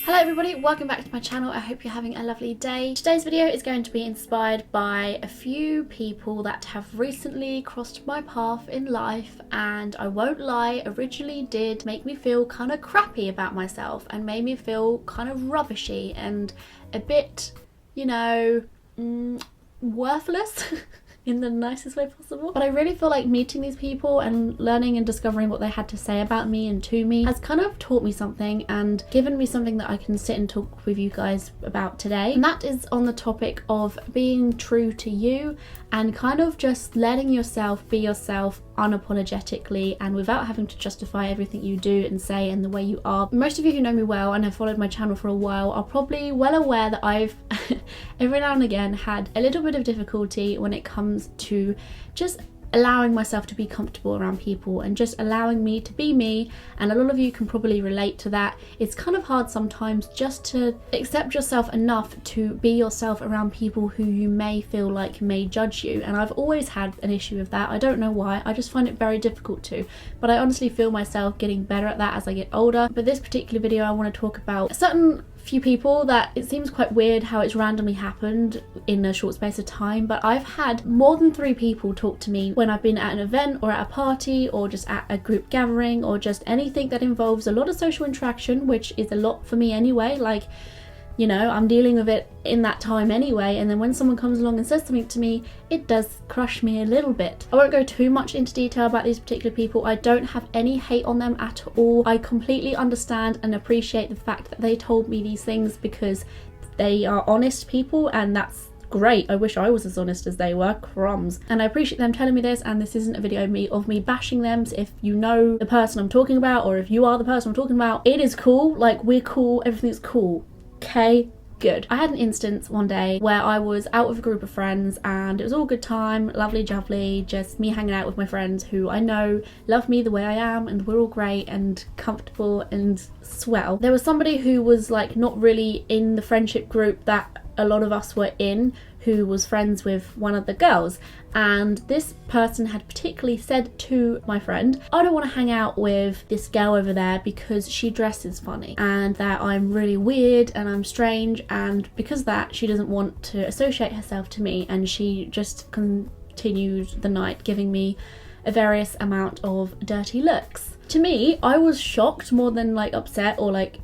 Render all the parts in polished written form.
Hello everybody, welcome back to my channel. I hope you're having a lovely day. Today's video is going to be inspired by a few people that have recently crossed my path in life, and I won't lie, originally did make me feel kind of crappy about myself and made me feel kind of rubbishy and a bit, you know, worthless. In the nicest way possible. But I really feel like meeting these people and learning and discovering what they had to say about me and to me has kind of taught me something and given me something that I can sit and talk with you guys about today. And that is on the topic of being true to you and kind of just letting yourself be yourself unapologetically and without having to justify everything you do and say and the way you are. Most of you who know me well and have followed my channel for a while are probably well aware that I've every now and again had a little bit of difficulty when it comes to just allowing myself to be comfortable around people and just allowing me to be me, and a lot of you can probably relate to that. It's kind of hard sometimes just to accept yourself enough to be yourself around people who you may feel like may judge you, and I've always had an issue with that. I don't know why, I just find it very difficult to, but I honestly feel myself getting better at that as I get older. But this particular video I want to talk about a certain few people that it seems quite weird how it's randomly happened in a short space of time, but I've had more than 3 people talk to me when I've been at an event or at a party or just at a group gathering or just anything that involves a lot of social interaction, which is a lot for me anyway. Like, you know, I'm dealing with it in that time anyway, and then when someone comes along and says something to me, it does crush me a little bit. I won't go too much into detail about these particular people. I don't have any hate on them at all. I completely understand and appreciate the fact that they told me these things because they are honest people, and that's great. I wish I was as honest as they were, crumbs. And I appreciate them telling me this, and this isn't a video of me bashing them. So if you know the person I'm talking about, or if you are the person I'm talking about, it is cool. Like, we're cool, everything's cool. Okay, good. I had an instance one day where I was out with a group of friends and it was all good time, lovely jubbly, just me hanging out with my friends who I know love me the way I am, and we're all great and comfortable and swell. There was somebody who was like not really in the friendship group that a lot of us were in, who was friends with one of the girls, and this person had particularly said to my friend, I don't want to hang out with this girl over there because she dresses funny and that I'm really weird and I'm strange, and because of that she doesn't want to associate herself to me, and she just continued the night giving me a various amount of dirty looks. To me, I was shocked more than like upset or like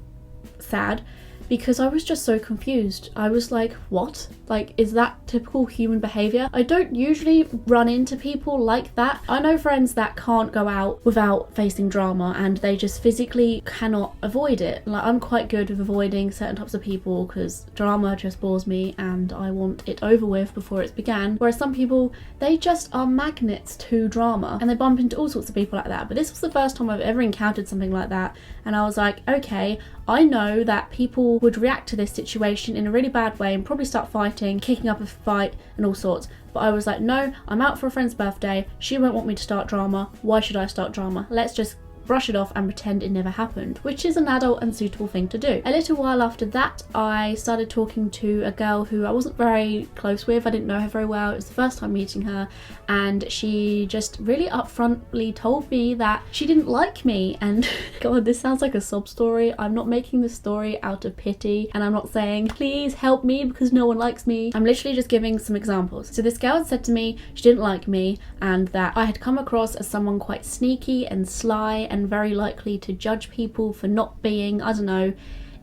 sad, because I was just so confused. I was like, what? Like, is that typical human behaviour? I don't usually run into people like that. I know friends that can't go out without facing drama and they just physically cannot avoid it. Like, I'm quite good with avoiding certain types of people because drama just bores me and I want it over with before it's began. Whereas some people, they just are magnets to drama and they bump into all sorts of people like that. But this was the first time I've ever encountered something like that, and I was like, okay, I know that people would react to this situation in a really bad way and probably start fighting, kicking up a fight and all sorts. But I was like, no, I'm out for a friend's birthday. She won't want me to start drama. Why should I start drama? Let's just brush it off and pretend it never happened, which is an adult and suitable thing to do. A little while after that, I started talking to a girl who I wasn't very close with. I didn't know her very well. It was the first time meeting her, and she just really upfrontly told me that she didn't like me. And God, this sounds like a sob story. I'm not making this story out of pity, and I'm not saying please help me because no one likes me. I'm literally just giving some examples. So this girl had said to me she didn't like me and that I had come across as someone quite sneaky and sly and very likely to judge people for not being, I don't know,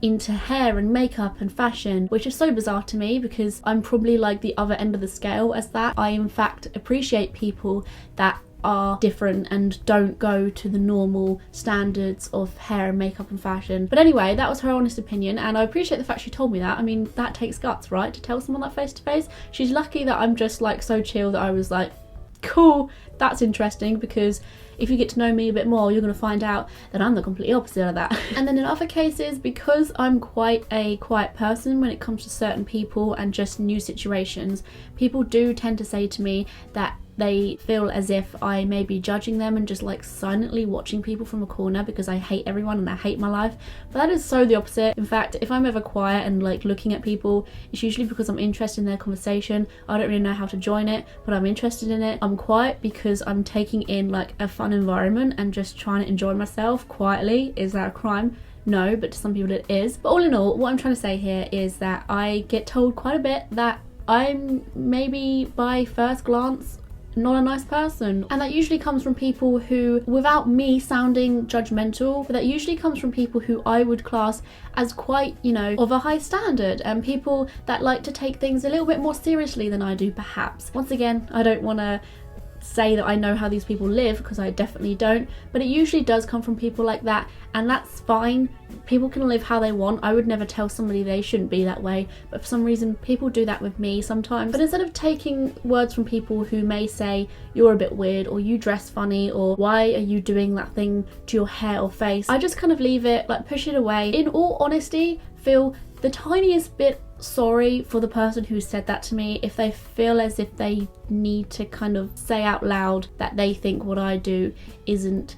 into hair and makeup and fashion, which is so bizarre to me because I'm probably like the other end of the scale as that. I in fact appreciate people that are different and don't go to the normal standards of hair and makeup and fashion. But anyway, that was her honest opinion, and I appreciate the fact she told me that. I mean, that takes guts, right, to tell someone that face to face. She's lucky that I'm just like so chill that I was like, cool, that's interesting, because if you get to know me a bit more, you're going to find out that I'm the complete opposite of that. And then in other cases, because I'm quite a quiet person when it comes to certain people and just new situations, people do tend to say to me that they feel as if I may be judging them and just like silently watching people from a corner because I hate everyone and I hate my life. But that is so the opposite. In fact, if I'm ever quiet and like looking at people, it's usually because I'm interested in their conversation. I don't really know how to join it, but I'm interested in it. I'm quiet because I'm taking in like a fun environment and just trying to enjoy myself quietly. Is that a crime? no, but to some people it is. But all in all, what I'm trying to say here is that I get told quite a bit that I'm maybe by first glance not a nice person, and that usually comes from people who, without me sounding judgmental, but that usually comes from people who I would class as quite, you know, of a high standard, and people that like to take things a little bit more seriously than I do, perhaps. Once again, I don't want to say that I know how these people live, because I definitely don't, but it usually does come from people like that, and that's fine. People can live how they want. I would never tell somebody they shouldn't be that way, but for some reason people do that with me sometimes. But instead of taking words from people who may say you're a bit weird, or you dress funny, or why are you doing that thing to your hair or face, I just kind of leave it, like push it away. In all honesty, feel the tiniest bit sorry for the person who said that to me if they feel as if they need to kind of say out loud that they think what I do isn't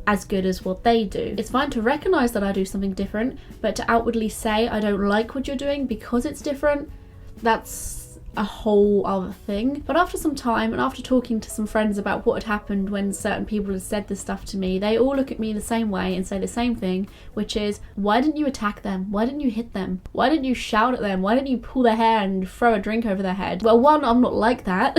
as good as what they do. It's fine to recognize that I do something different, but to outwardly say I don't like what you're doing because it's different, that's a whole other thing. But after some time, and after talking to some friends about what had happened when certain people had said this stuff to me, they all look at me the same way and say the same thing, which is, why didn't you attack them? Why didn't you hit them? Why didn't you shout at them? Why didn't you pull their hair and throw a drink over their head? Well, one, I'm not like that.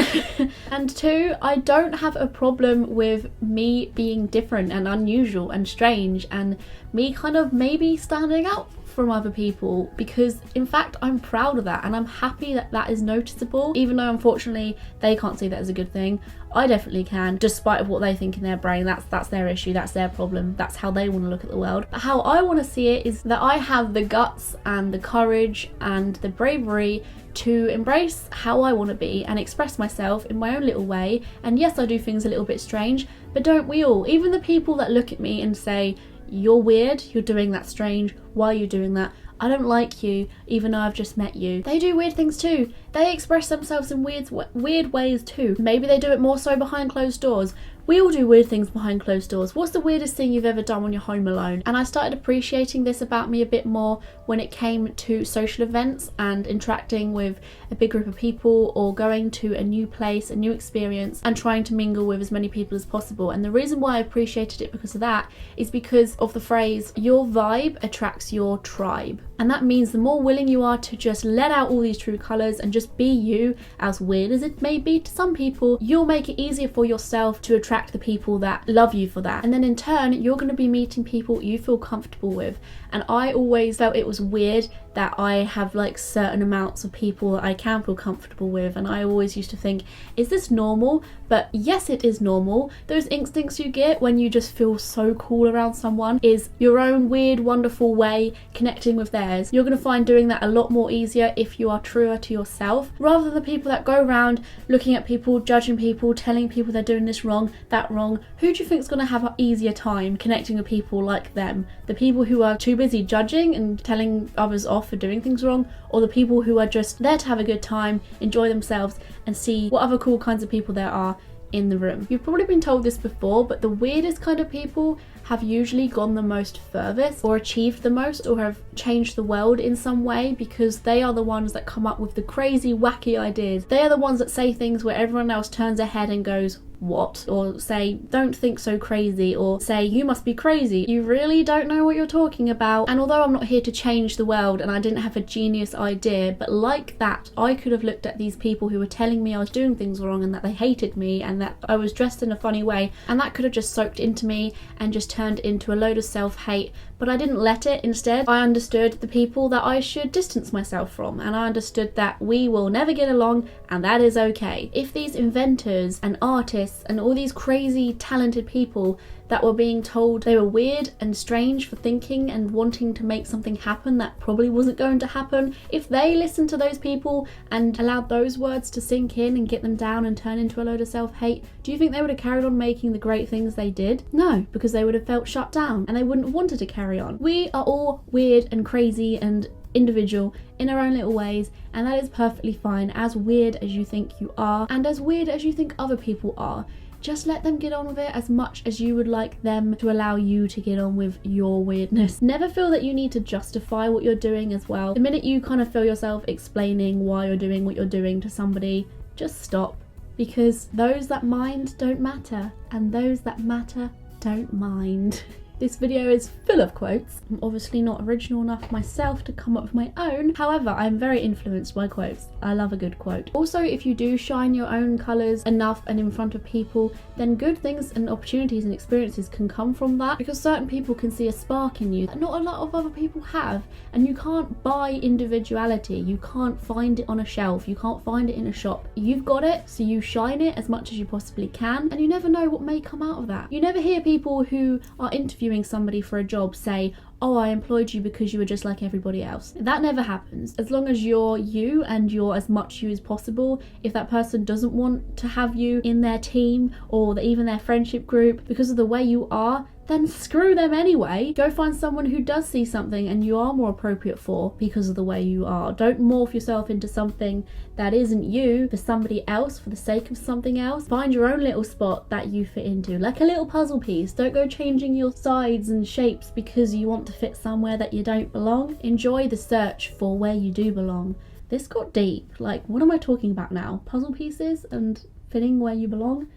And two, I don't have a problem with me being different and unusual and strange, and me kind of maybe standing out from other people, because in fact I'm proud of that, and I'm happy that that is noticeable, even though unfortunately they can't see that as a good thing. I definitely can, despite of what they think in their brain. That's their issue, that's their problem, that's how they want to look at the world. But how I want to see it is that I have the guts and the courage and the bravery to embrace how I want to be and express myself in my own little way. And yes, I do things a little bit strange, but don't we all? Even the people that look at me and say, you're weird, you're doing that strange, why are you doing that? I don't like you, even though I've just met you. They do weird things too. They express themselves in weird ways too. Maybe they do it more so behind closed doors. We all do weird things behind closed doors. What's the weirdest thing you've ever done when you're home alone? And I started appreciating this about me a bit more when it came to social events and interacting with a big group of people, or going to a new place, a new experience, and trying to mingle with as many people as possible. And the reason why I appreciated it because of that is because of the phrase, your vibe attracts your tribe. And that means the more willing you are to just let out all these true colours and just be you, as weird as it may be to some people, you'll make it easier for yourself to attract the people that love you for that. And then in turn, you're going to be meeting people you feel comfortable with. And I always felt it was weird that I have like certain amounts of people that I can feel comfortable with, and I always used to think, is this normal? But yes, it is normal. Those instincts you get when you just feel so cool around someone is your own weird, wonderful way connecting with theirs. You're going to find doing that a lot more easier if you are truer to yourself, rather than the people that go around looking at people, judging people, telling people they're doing this wrong, that wrong. Who do you think is going to have an easier time connecting with people like them? The people who are too busy judging and telling others off for doing things wrong, or the people who are just there to have a good time, enjoy themselves, and see what other cool kinds of people there are in the room? You've probably been told this before, but the weirdest kind of people have usually gone the most furthest, or achieved the most, or have changed the world in some way, because they are the ones that come up with the crazy, wacky ideas. They are the ones that say things where everyone else turns their head and goes, what? Or say, don't think so crazy, or say, you must be crazy, you really don't know what you're talking about. And although I'm not here to change the world and I didn't have a genius idea, but like that, I could have looked at these people who were telling me I was doing things wrong and that they hated me and that I was dressed in a funny way, and that could have just soaked into me and just turned into a load of self-hate. But I didn't let it. Instead, I understood the people that I should distance myself from, and I understood that we will never get along, and that is okay. If these inventors and artists and all these crazy talented people that were being told they were weird and strange for thinking and wanting to make something happen that probably wasn't going to happen, if they listened to those people and allowed those words to sink in and get them down and turn into a load of self-hate, do you think they would have carried on making the great things they did? No, because they would have felt shut down and they wouldn't have wanted to carry on. We are all weird and crazy and individual in our own little ways, and that is perfectly fine, as weird as you think you are and as weird as you think other people are. Just let them get on with it as much as you would like them to allow you to get on with your weirdness. Never feel that you need to justify what you're doing as well. The minute you kind of feel yourself explaining why you're doing what you're doing to somebody, just stop. Because those that mind don't matter, and those that matter don't mind. This video is full of quotes. I'm obviously not original enough myself to come up with my own. However, I'm very influenced by quotes. I love a good quote. Also, if you do shine your own colours enough and in front of people, then good things and opportunities and experiences can come from that, because certain people can see a spark in you that not a lot of other people have, and you can't buy individuality. You can't find it on a shelf. You can't find it in a shop. You've got it, so you shine it as much as you possibly can, and you never know what may come out of that. You never hear people who are interviewing somebody for a job say, oh, I employed you because you were just like everybody else. That never happens. As long as you're you and you're as much you as possible, if that person doesn't want to have you in their team or even their friendship group because of the way you are, then screw them anyway. Go find someone who does see something and you are more appropriate for because of the way you are. Don't morph yourself into something that isn't you for somebody else for the sake of something else. Find your own little spot that you fit into, like a little puzzle piece. Don't go changing your sides and shapes because you want to fit somewhere that you don't belong. Enjoy the search for where you do belong. This got deep. Like, what am I talking about now? Puzzle pieces and fitting where you belong?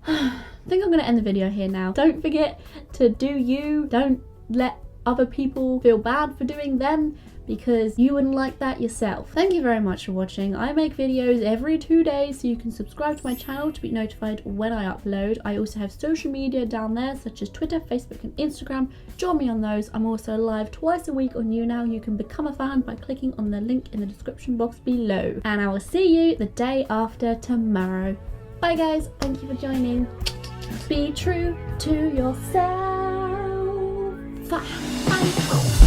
I think I'm going to end the video here now. Don't forget to do you. Don't let other people feel bad for doing them, because you wouldn't like that yourself. Thank you very much for watching. I make videos every 2 days, so you can subscribe to my channel to be notified when I upload. I also have social media down there, such as Twitter, Facebook and Instagram. Join me on those. I'm also live twice a week on YouNow. You can become a fan by clicking on the link in the description box below. And I will see you the day after tomorrow. Bye guys, thank you for joining. Be true to yourself. Bye.